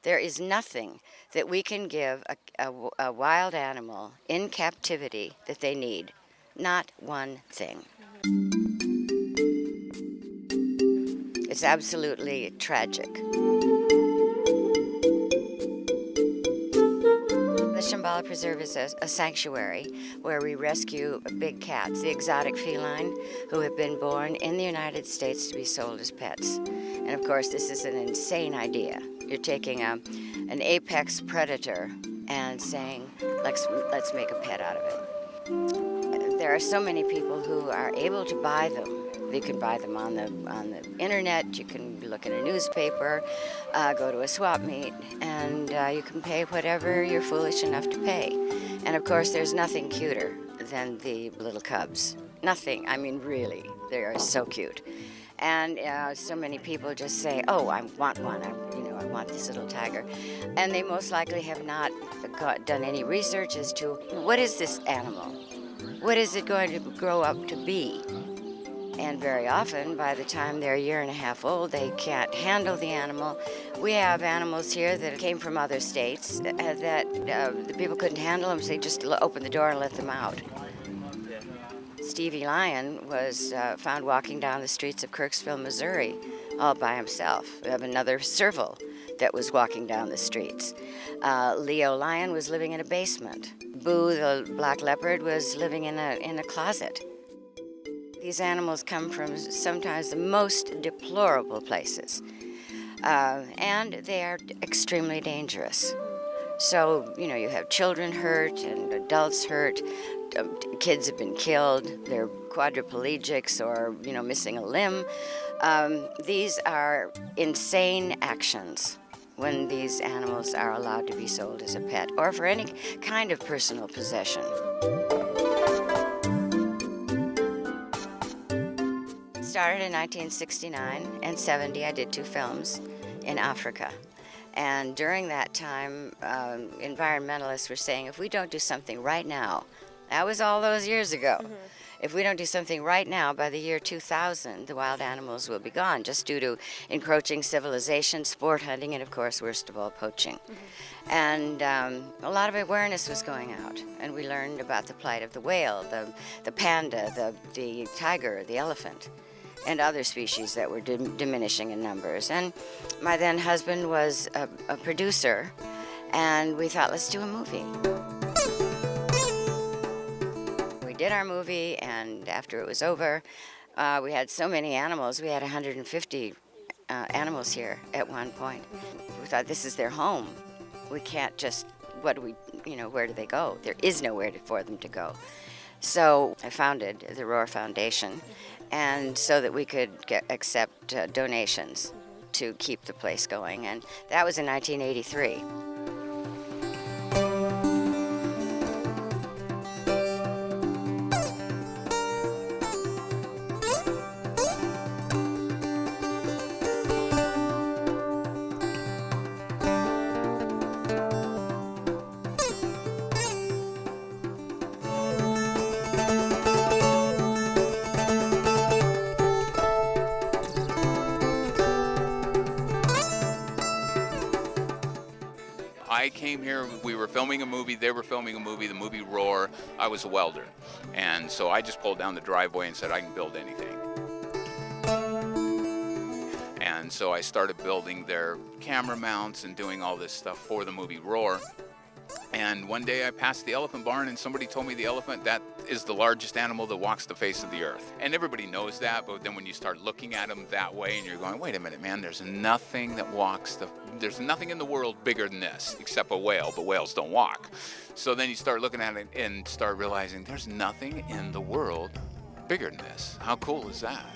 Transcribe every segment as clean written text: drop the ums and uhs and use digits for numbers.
There is nothing that we can give a wild animal in captivity that they need. Not one thing. It's absolutely tragic. The Shambala Preserve is a sanctuary where we rescue big cats, the exotic feline, who have been born in the United States to be sold as pets. And of course, this is an insane idea. You're taking an apex predator and saying, let's make a pet out of it. There are so many people who are able to buy them. You can buy them on the internet, you can look in a newspaper, go to a swap meet, and you can pay whatever you're foolish enough to pay. And of course, there's nothing cuter than the little cubs. Nothing, I mean really, they are so cute. And so many people just say, oh, I want one, I want this little tiger. And they most likely have not done any research as to what is this animal? What is it going to grow up to be? And very often, by the time they're a year and a half old, they can't handle the animal. We have animals here that came from other states that the people couldn't handle them, so they just opened the door and let them out. Stevie Lion was found walking down the streets of Kirksville, Missouri, all by himself. We have another serval that was walking down the streets. Leo Lion was living in a basement. Boo, the black leopard, was living in a closet. These animals come from sometimes the most deplorable places, and they are extremely dangerous. So, you have children hurt and adults hurt. Kids have been killed. They're quadriplegics or, missing a limb. These are insane actions when these animals are allowed to be sold as a pet or for any kind of personal possession. Started in 1969 and 70. I did 2 films in Africa. And during that time, environmentalists were saying, if we don't do something right now, that was all those years ago. Mm-hmm. If we don't do something right now, by the year 2000, the wild animals will be gone, just due to encroaching civilization, sport hunting, and of course, worst of all, poaching. Mm-hmm. And a lot of awareness was going out, and we learned about the plight of the whale, the panda, the tiger, the elephant, and other species that were diminishing in numbers. And my then husband was a producer, and we thought, let's do a movie. We did our movie, and after it was over, we had so many animals. We had 150 animals here at one point. We thought, this is their home. We can't just, where do they go? There is nowhere for them to go. So I founded the Roar Foundation, and so that we could accept donations to keep the place going. And that was in 1983. I came here, we were filming a movie, they were filming a movie, the movie Roar. I was a welder, and so I just pulled down the driveway and said, I can build anything. And so I started building their camera mounts and doing all this stuff for the movie Roar. And one day I passed the elephant barn and somebody told me the elephant, that is the largest animal that walks the face of the earth. And everybody knows that, but then when you start looking at them that way and you're going, wait a minute, man, there's nothing in the world bigger than this except a whale, but whales don't walk. So then you start looking at it and start realizing there's nothing in the world bigger than this. How cool is that?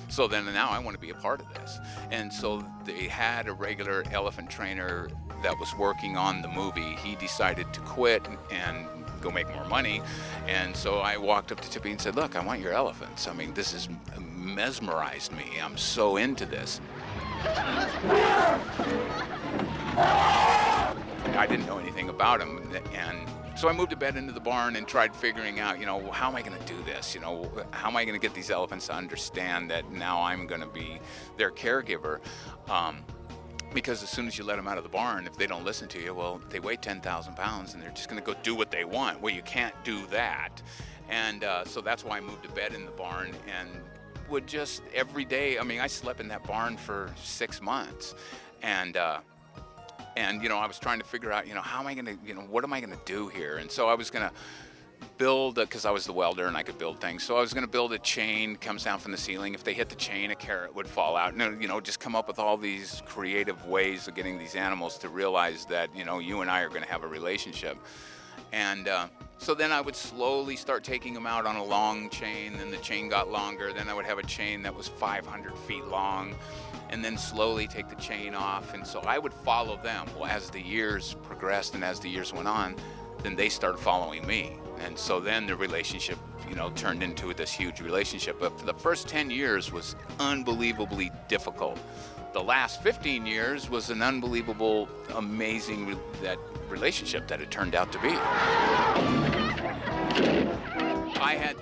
So then now I want to be a part of this. And so they had a regular elephant trainer that was working on the movie. He decided to quit and go make more money. And so I walked up to Tippi and said, look, I want your elephants. I mean, this has mesmerized me. I'm so into this. I didn't know anything about him. And so I moved a bed into the barn and tried figuring out, how am I going to do this? How am I going to get these elephants to understand that now I'm going to be their caregiver? because as soon as you let them out of the barn, if they don't listen to you, well, they weigh 10,000 pounds and they're just going to go do what they want. Well, you can't do that. And so that's why I moved a bed in the barn and would just every day, I mean, I slept in that barn for 6 months. And you know, I was trying to figure out, you know, how am I going to, you know, what am I going to do here? And so I was going to build, because I was the welder and I could build things. So I was going to build a chain, comes down from the ceiling. If they hit the chain, a carrot would fall out. And, you know, just come up with all these creative ways of getting these animals to realize that, you know, you and I are going to have a relationship. And so then I would slowly start taking them out on a long chain. Then the chain got longer. Then I would have a chain that was 500 feet long, and then slowly take the chain off. And so I would follow them. Well, as the years progressed and as the years went on, then they started following me. And so then the relationship, you know, turned into this huge relationship. But for the first 10 years was unbelievably difficult. The last 15 years was an unbelievable, amazing relationship that it turned out to be. I had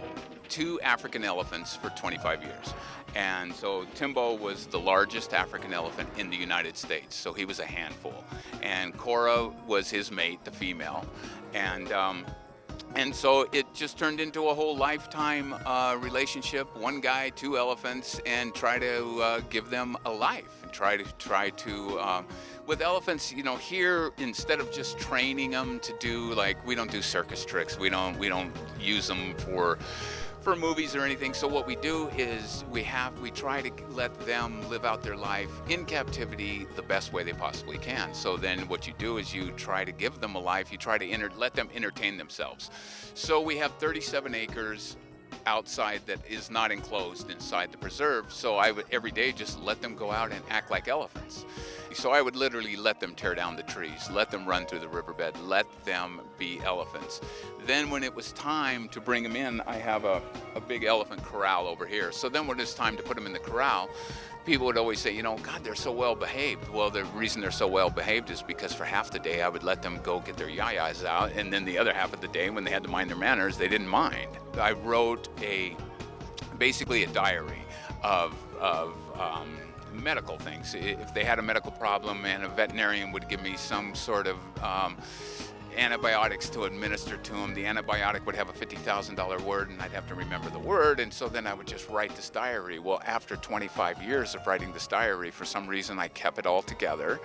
2 African elephants for 25 years. And so Timbo was the largest African elephant in the United States. So he was a handful. And Cora was his mate, the female. And so it just turned into a whole lifetime relationship. One guy, 2 elephants, and try to give them a life. And try to with elephants, you know, here, instead of just training them to do, like, we don't do circus tricks. We don't use them for movies or anything. So what we do is we try to let them live out their life in captivity the best way they possibly can. So then what you do is you try to give them a life. You try to let them entertain themselves. So we have 37 acres outside that is not enclosed inside the preserve. So I would every day just let them go out and act like elephants. So I would literally let them tear down the trees, let them run through the riverbed, let them be elephants. Then when it was time to bring them in, I have a big elephant corral over here. So then when it's time to put them in the corral, people would always say, you know, God, they're so well behaved. Well, the reason they're so well behaved is because for half the day I would let them go get their yayas out, and then the other half of the day when they had to mind their manners, they didn't mind. I wrote basically a diary of medical things. If they had a medical problem, and a veterinarian would give me some sort of antibiotics to administer to them, the antibiotic would have a $50,000 word, and I'd have to remember the word, and so then I would just write this diary. Well, after 25 years of writing this diary, for some reason I kept it all together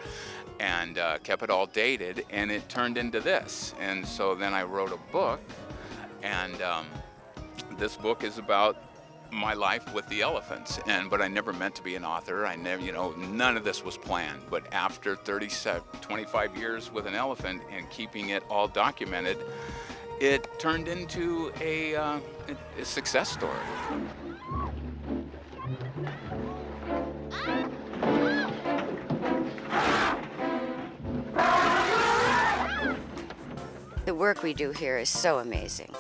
and kept it all dated, and it turned into this. And so then I wrote a book, and this book is about my life with the elephants, but I never meant to be an author. I never, you know, none of this was planned. But after 25 years with an elephant and keeping it all documented, it turned into a success story. The work we do here is so amazing.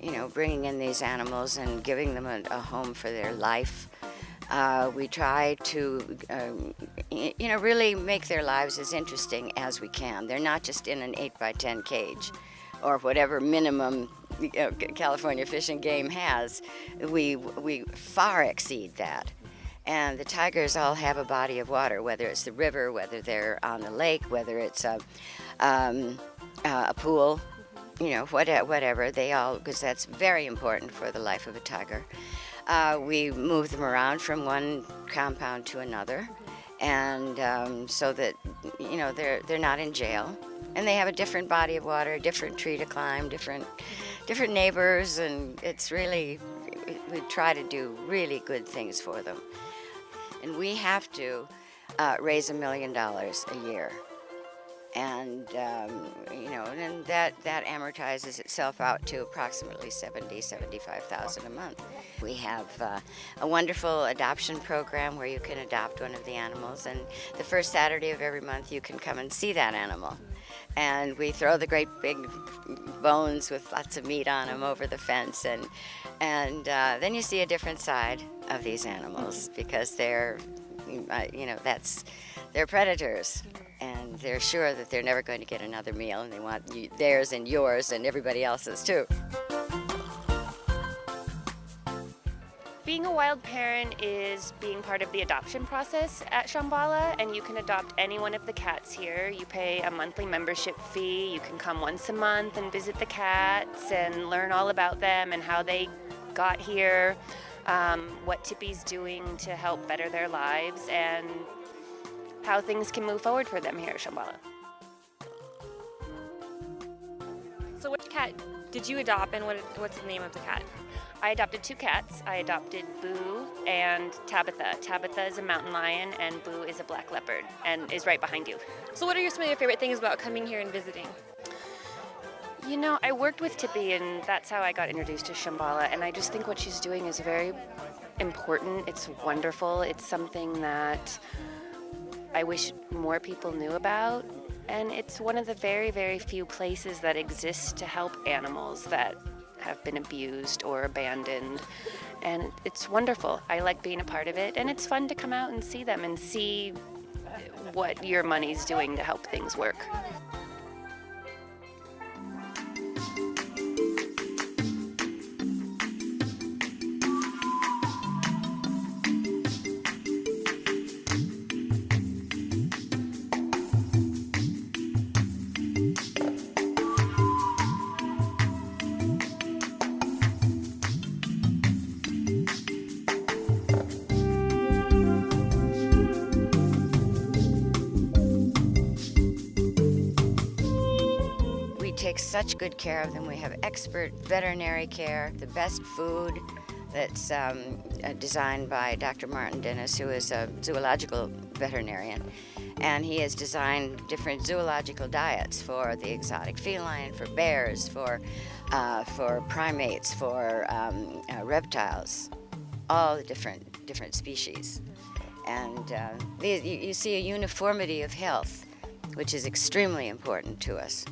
You know, bringing in these animals and giving them a home for their life. We try to, you know, really make their lives as interesting as we can. They're not just in an 8x10 cage or whatever minimum California Fish and Game has. We far exceed that. And the tigers all have a body of water, whether it's the river, whether they're on the lake, whether it's a pool. You know, whatever, they all, because that's very important for the life of a tiger. We move them around from one compound to another, and so that, you know, they're not in jail. And they have a different body of water, a different tree to climb, different neighbors, and it's really, we try to do really good things for them. And we have to raise $1 million a year. And, you know, and that amortizes itself out to approximately $75,000 a month. We have a wonderful adoption program where you can adopt one of the animals, and the first Saturday of every month you can come and see that animal. And we throw the great big bones with lots of meat on them over the fence, and then you see a different side of these animals, because they're, you know, they're predators. And they're sure that they're never going to get another meal, and they want theirs and yours and everybody else's too. Being a wild parent is being part of the adoption process at Shambala, and you can adopt any one of the cats here. You pay a monthly membership fee. You can come once a month and visit the cats and learn all about them and how they got here, what Tippi's doing to help better their lives, and how things can move forward for them here at Shambala. So which cat did you adopt, and what's the name of the cat? I adopted 2 cats. I adopted Boo and Tabitha. Tabitha is a mountain lion, and Boo is a black leopard, and is right behind you. So what are some of your favorite things about coming here and visiting? You know, I worked with Tippi, and that's how I got introduced to Shambala, and I just think what she's doing is very important. It's wonderful. It's something that I wish more people knew about, and it's one of the very, very few places that exist to help animals that have been abused or abandoned, and it's wonderful. I like being a part of it, and it's fun to come out and see them and see what your money's doing to help things work. Take such good care of them. We have expert veterinary care, the best food that's designed by Dr. Martin Dennis, who is a zoological veterinarian. And he has designed different zoological diets for the exotic feline, for bears, for primates, for reptiles, all the different species. And you see a uniformity of health, which is extremely important to us.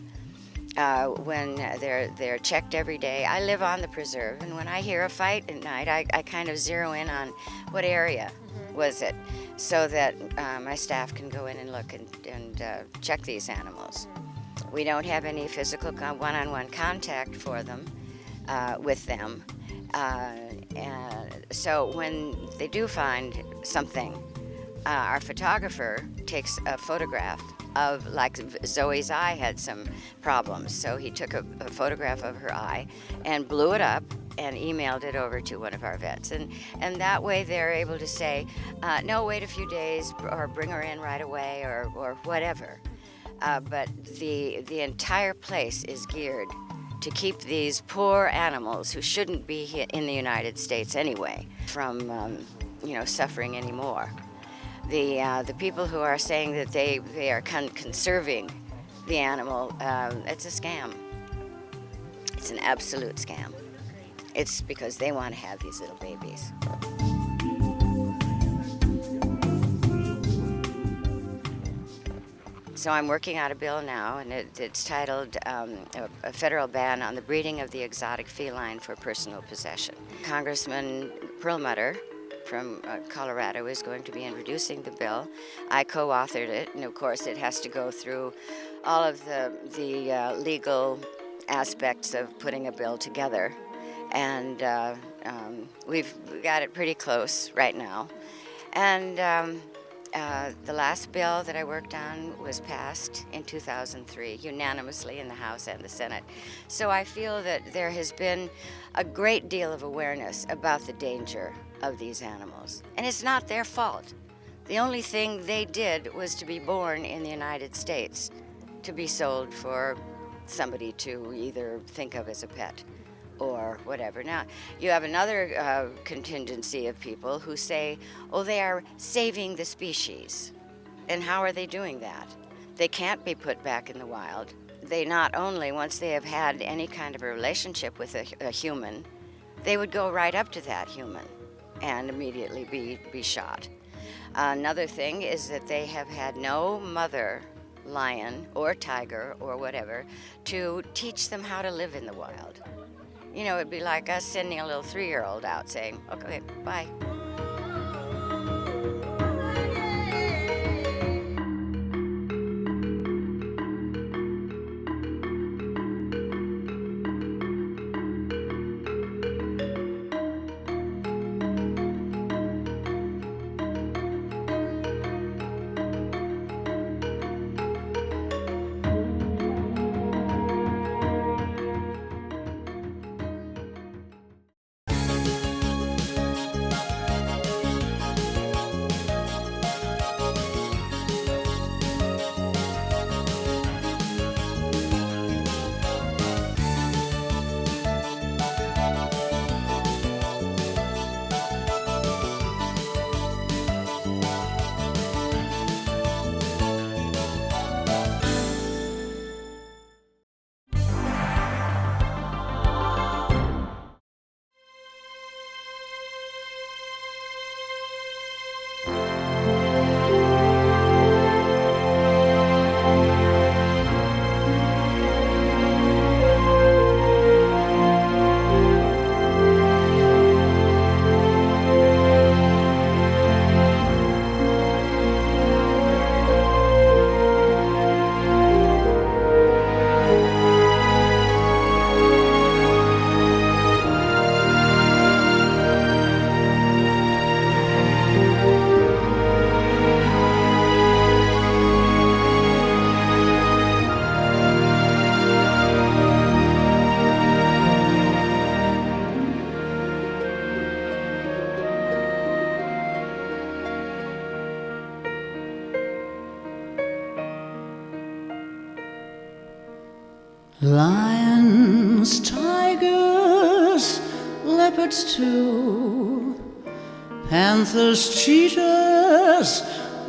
When they're checked every day. I live on the preserve, and when I hear a fight at night, I kind of zero in on what area was it, so that my staff can go in and look and check these animals. We don't have any physical one-on-one contact for them, with them. And so when they do find something, our photographer takes a photograph of, like Zoe's eye had some problems, so he took a photograph of her eye and blew it up and emailed it over to one of our vets, and that way they're able to say, no, wait a few days, or bring her in right away, or whatever. But the entire place is geared to keep these poor animals, who shouldn't be in the United States anyway, from suffering anymore. The people who are saying that they are conserving the animal, it's a scam. It's an absolute scam. It's because they want to have these little babies. So I'm working out a bill now, and it's titled a federal ban on the breeding of the exotic feline for personal possession. Congressman Perlmutter from Colorado is going to be introducing the bill. I co-authored it, and of course it has to go through all of the legal aspects of putting a bill together, and we've got it pretty close right now. And the last bill that I worked on was passed in 2003 unanimously in the House and the Senate. So I feel that there has been a great deal of awareness about the danger of these animals. And it's not their fault. The only thing they did was to be born in the United States, to be sold for somebody to either think of as a pet or whatever. Now, you have another contingency of people who say, oh, they are saving the species. And how are they doing that? They can't be put back in the wild. They not only, once they have had any kind of a relationship with a human, they would go right up to that human and immediately be shot. Another thing is that they have had no mother lion or tiger or whatever to teach them how to live in the wild. You know, it'd be like us sending a little 3-year-old out saying, okay, bye. Lions, tigers, leopards too, panthers, cheetahs,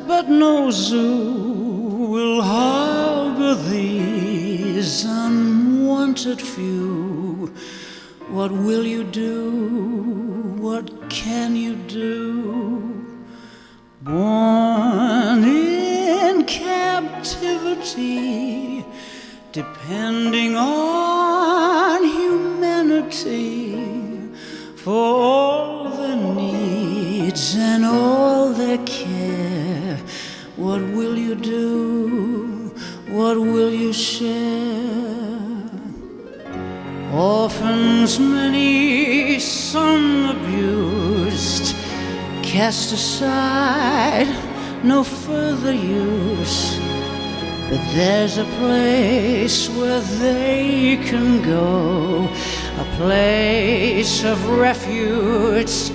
but no zoo will harbor these unwanted few. What will you do? What can you do? Born in captivity, depending on humanity for all their needs and all their care. What will you do? What will you share? Orphans many, some abused, cast aside, no further use. But there's a place where they can go, a place of refuge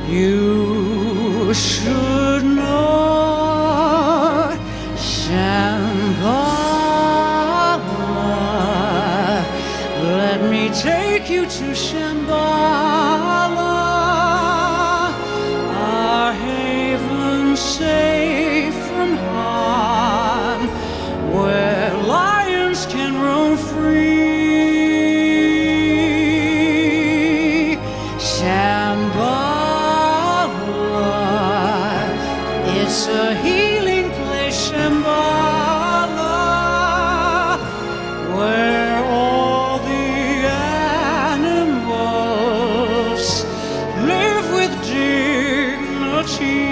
you should know. Shambala, let me take you to Shambala, our haven safe from harm, where lions can roam free. Shambala, it's a healing place, Shambala, where all the animals live with dignity.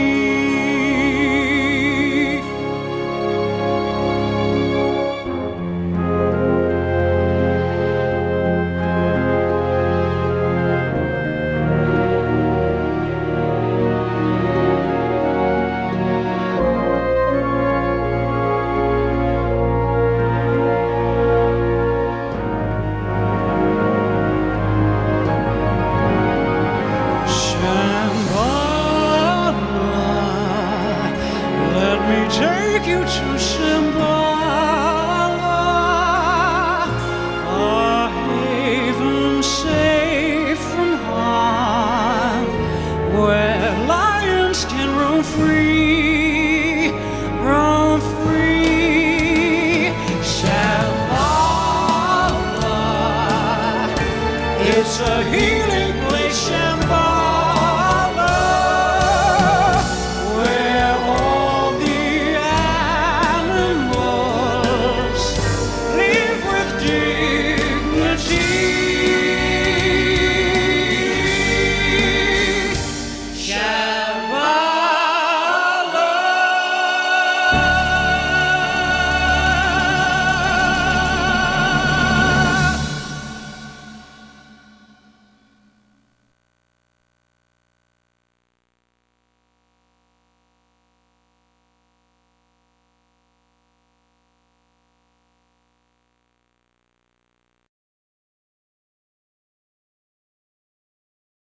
Take you to Shambala, a haven safe from harm, where lions can roam free, roam free. Shambala, it's a